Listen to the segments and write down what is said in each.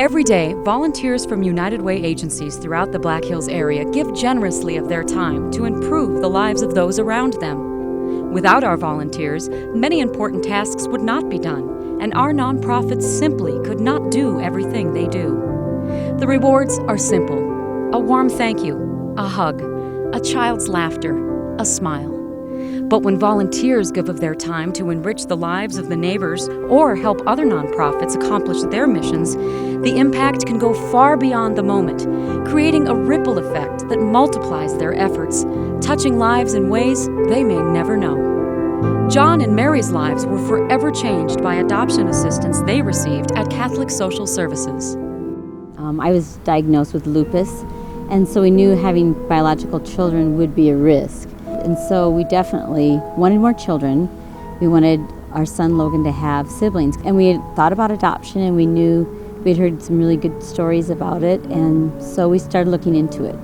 Every day, volunteers from United Way agencies throughout the Black Hills area give generously of their time to improve the lives of those around them. Without our volunteers, many important tasks would not be done, and our nonprofits simply could not do everything they do. The rewards are simple: a warm thank you, a hug, a child's laughter, a smile. But when volunteers give of their time to enrich the lives of the neighbors or help other nonprofits accomplish their missions, the impact can go far beyond the moment, creating a ripple effect that multiplies their efforts, touching lives in ways they may never know. John and Mary's lives were forever changed by adoption assistance they received at Catholic Social Services. I was diagnosed with lupus, and so we knew having biological children would be a risk. And so we definitely wanted more children. We wanted our son Logan to have siblings. And we had thought about adoption, and we knew we'd heard some really good stories about it, and so we started looking into it.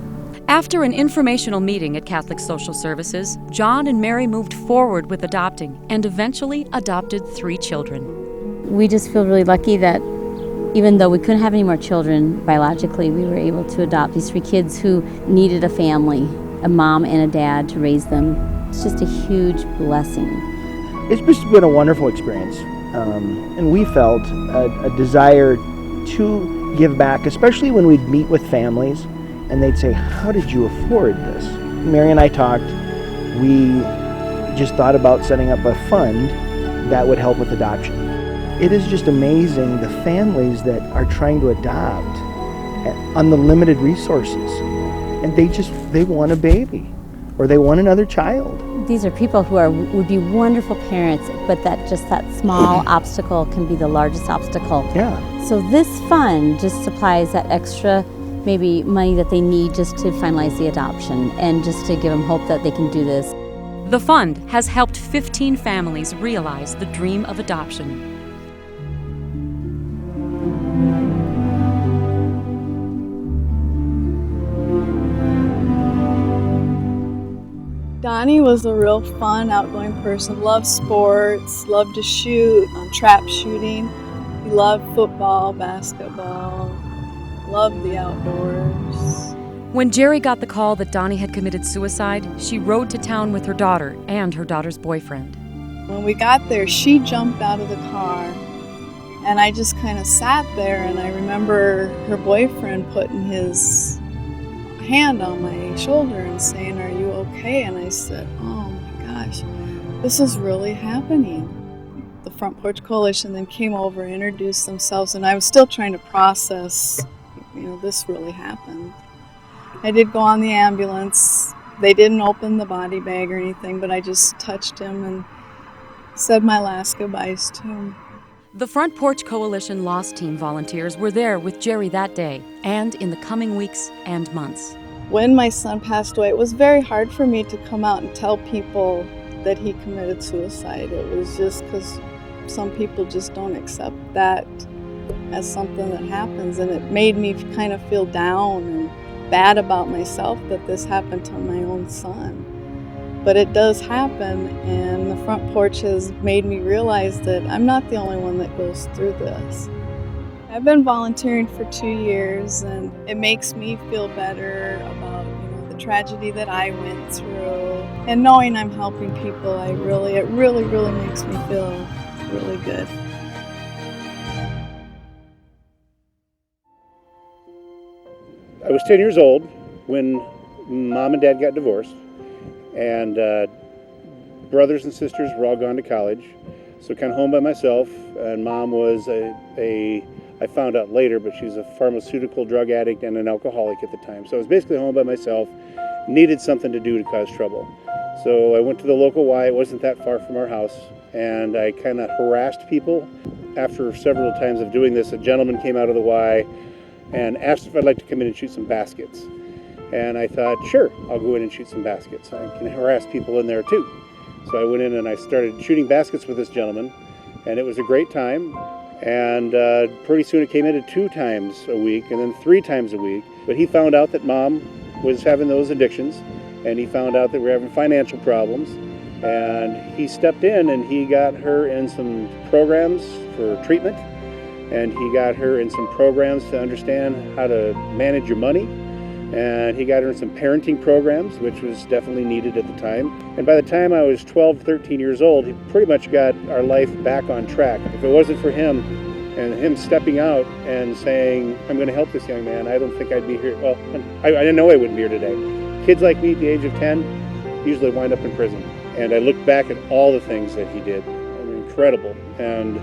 After an informational meeting at Catholic Social Services, John and Mary moved forward with adopting and eventually adopted 3 children. We just feel really lucky that even though we couldn't have any more children biologically, we were able to adopt these 3 kids who needed a family, a mom and a dad to raise them. It's just a huge blessing. It's just been a wonderful experience, and we felt a desire to give back, especially when we'd meet with families and they'd say, "How did you afford this?" Mary and I talked. We just thought about setting up a fund that would help with adoption. It is just amazing the families that are trying to adopt on the limited resources. And they want a baby, or they want another child. These are people who would be wonderful parents, but that small obstacle can be the largest obstacle. Yeah. So this fund just supplies that extra maybe money that they need just to finalize the adoption and just to give them hope that they can do this. The fund has helped 15 families realize the dream of adoption. Donnie was a real fun, outgoing person. Loved sports, loved to shoot, trap shooting. He loved football, basketball, loved the outdoors. When Jerry got the call that Donnie had committed suicide, she rode to town with her daughter and her daughter's boyfriend. When we got there, she jumped out of the car, and I just kind of sat there, and I remember her boyfriend putting his hand on my shoulder and saying, "Are you okay?" And I said, "Oh my gosh, this is really happening." The Front Porch Coalition then came over and introduced themselves, and I was still trying to process, this really happened. I did go on the ambulance. They didn't open the body bag or anything, but I just touched him and said my last goodbyes to him. The Front Porch Coalition Lost Team volunteers were there with Jerry that day and in the coming weeks and months. When my son passed away, it was very hard for me to come out and tell people that he committed suicide. It was just because some people just don't accept that as something that happens, and it made me kind of feel down and bad about myself that this happened to my own son. But it does happen, and the Front Porch has made me realize that I'm not the only one that goes through this. I've been volunteering for 2 years, and it makes me feel better about the tragedy that I went through. And knowing I'm helping people, it really makes me feel really good. I was 10 years old when Mom and Dad got divorced, and brothers and sisters were all gone to college, so kind of home by myself. And Mom was I found out later, but she's a pharmaceutical drug addict and an alcoholic at the time. So I was basically home by myself, needed something to do to cause trouble. So I went to the local Y, it wasn't that far from our house, and I kind of harassed people. After several times of doing this, a gentleman came out of the Y and asked if I'd like to come in and shoot some baskets. And I thought, sure, I'll go in and shoot some baskets. I can harass people in there too. So I went in and I started shooting baskets with this gentleman, and it was a great time. And pretty soon it came into 2 times a week and then 3 times a week. But he found out that Mom was having those addictions, and he found out that we were having financial problems. And he stepped in and he got her in some programs for treatment. and he got her in some programs to understand how to manage your money, and he got her in some parenting programs, which was definitely needed at the time. And by the time I was 12, 13 years old, he pretty much got our life back on track. If it wasn't for him and him stepping out and saying, I'm going to help this young man, I don't think I'd be here. Well, I didn't know I wouldn't be here today. Kids like me at the age of 10 usually wind up in prison. And I look back at all the things that he did. I mean, incredible. And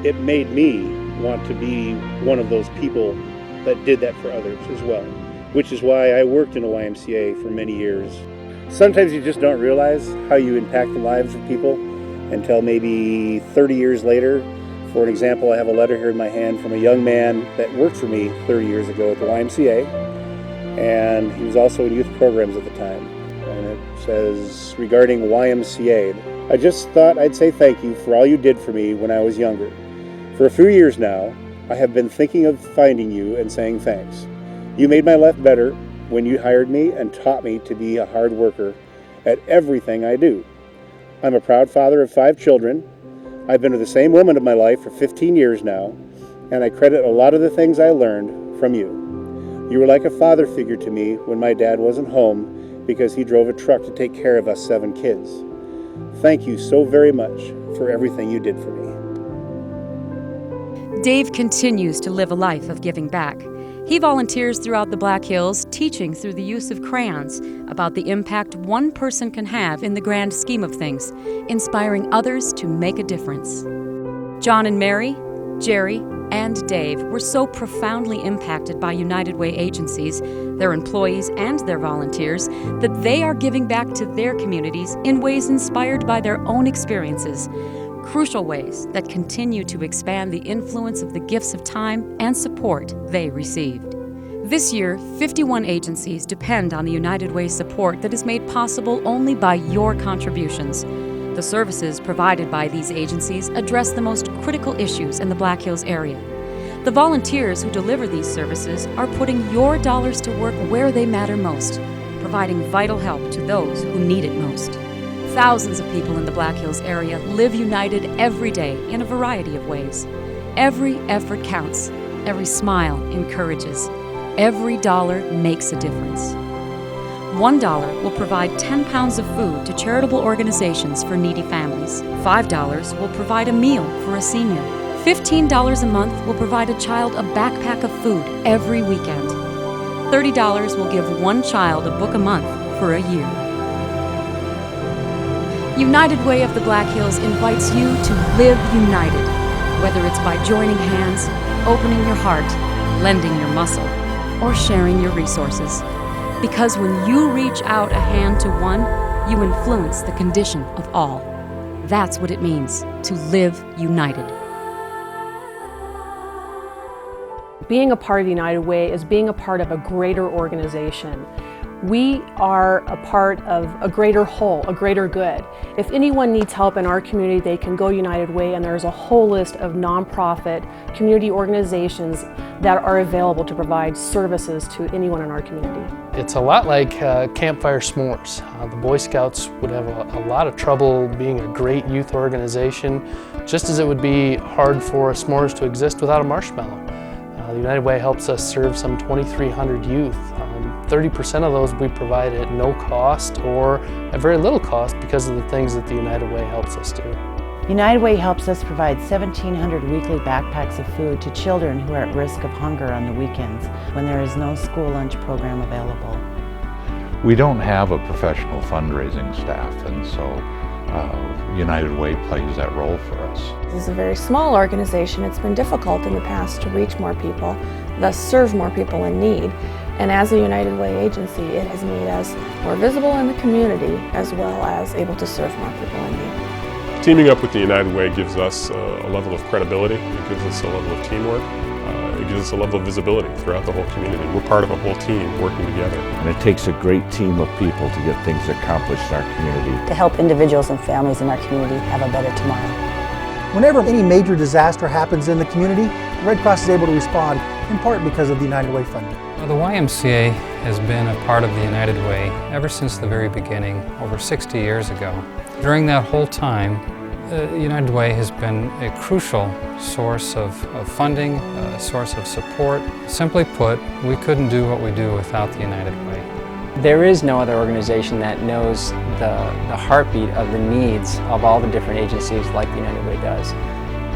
it made me want to be one of those people that did that for others as well, which is why I worked in a YMCA for many years. Sometimes you just don't realize how you impact the lives of people until maybe 30 years later. For an example, I have a letter here in my hand from a young man that worked for me 30 years ago at the YMCA, and he was also in youth programs at the time. And it says, regarding YMCA, I just thought I'd say thank you for all you did for me when I was younger. For a few years now, I have been thinking of finding you and saying thanks. You made my life better when you hired me and taught me to be a hard worker at everything I do. I'm a proud father of 5 children. I've been with the same woman of my life for 15 years now, and I credit a lot of the things I learned from you. You were like a father figure to me when my dad wasn't home because he drove a truck to take care of us 7 kids. Thank you so very much for everything you did for me. Dave continues to live a life of giving back. He volunteers throughout the Black Hills, teaching through the use of crayons about the impact one person can have in the grand scheme of things, inspiring others to make a difference. John and Mary, Jerry, and Dave were so profoundly impacted by United Way agencies, their employees, and their volunteers that they are giving back to their communities in ways inspired by their own experiences. Crucial ways that continue to expand the influence of the gifts of time and support they received. This year, 51 agencies depend on the United Way support that is made possible only by your contributions. The services provided by these agencies address the most critical issues in the Black Hills area. The volunteers who deliver these services are putting your dollars to work where they matter most, providing vital help to those who need it most. Thousands of people in the Black Hills area live united every day in a variety of ways. Every effort counts. Every smile encourages. Every dollar makes a difference. $1 will provide 10 pounds of food to charitable organizations for needy families. $5 will provide a meal for a senior. $15 a month will provide a child a backpack of food every weekend. $30 will give one child a book a month for a year. United Way of the Black Hills invites you to live united, whether it's by joining hands, opening your heart, lending your muscle, or sharing your resources. Because when you reach out a hand to one, you influence the condition of all. That's what it means to live united. Being a part of the United Way is being a part of a greater organization. We are a part of a greater whole, a greater good. If anyone needs help in our community, they can go United Way, and there's a whole list of nonprofit community organizations that are available to provide services to anyone in our community. It's a lot like campfire s'mores. The Boy Scouts would have a lot of trouble being a great youth organization, just as it would be hard for s'mores to exist without a marshmallow. The United Way helps us serve some 2,300 youth. 30% of those we provide at no cost or at very little cost because of the things that the United Way helps us do. United Way helps us provide 1,700 weekly backpacks of food to children who are at risk of hunger on the weekends when there is no school lunch program available. We don't have a professional fundraising staff, and so United Way plays that role for us. This is a very small organization. It's been difficult in the past to reach more people, thus serve more people in need. And as a United Way agency, it has made us more visible in the community as well as able to serve more people in need. Teaming up with the United Way gives us a level of credibility, it gives us a level of teamwork, it gives us a level of visibility throughout the whole community. We're part of a whole team working together. And it takes a great team of people to get things accomplished in our community. To help individuals and families in our community have a better tomorrow. Whenever any major disaster happens in the community, the Red Cross is able to respond, in part because of the United Way funding. The YMCA has been a part of the United Way ever since the very beginning, over 60 years ago. During that whole time, United Way has been a crucial source of funding, a source of support. Simply put, we couldn't do what we do without the United Way. There is no other organization that knows the heartbeat of the needs of all the different agencies like the United Way does.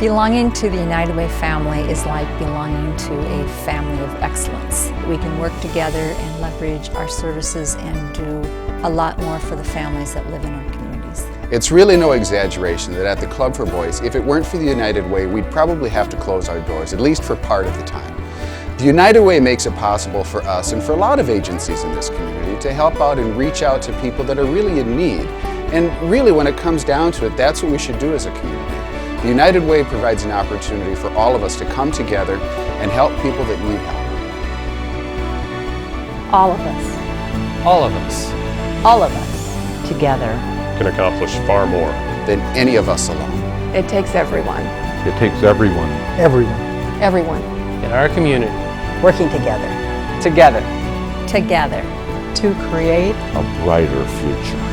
Belonging to the United Way family is like belonging to a family of excellence. We can work together and leverage our services and do a lot more for the families that live in our communities. It's really no exaggeration that at the Club for Boys, if it weren't for the United Way, we'd probably have to close our doors, at least for part of the time. The United Way makes it possible for us and for a lot of agencies in this community to help out and reach out to people that are really in need. And really, when it comes down to it, that's what we should do as a community. The United Way provides an opportunity for all of us to come together and help people that need help. All of us. All of us. All of us. Together. Can accomplish far more than any of us alone. It takes everyone. It takes everyone. Everyone. Everyone. In our community. Working together. Together. Together. To create a brighter future.